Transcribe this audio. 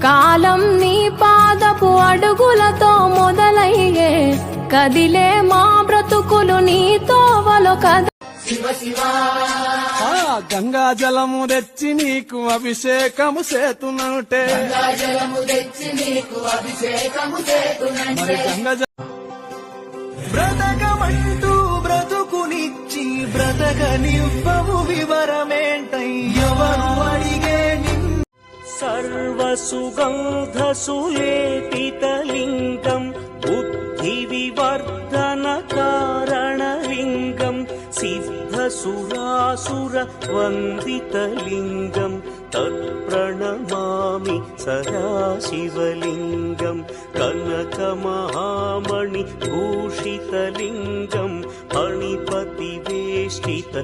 కాలం నీ పాదపు అడుగులతో మొదలయ్యే కదిలే మా బ్రతుకులు నీతోవలో కద. గంగా జలము తెచ్చి నీకు అభిషేకము చేతునంటే మరి గంగా బ్రతకమంటూ బ్రతుకునిచ్చి బ్రతకనివ్వము వివరమేంటయ్యవరు అడిగే సర్వసుగంధసులేపితలింగం బుద్ధి వివర్ధన కారణలింగం సిద్ధసురాసుర వందితలింగం తత్ప్రణమామి సదాశివలింగం కనకమహామణి భూషితలింగం ఫణిపతి వేష్టిత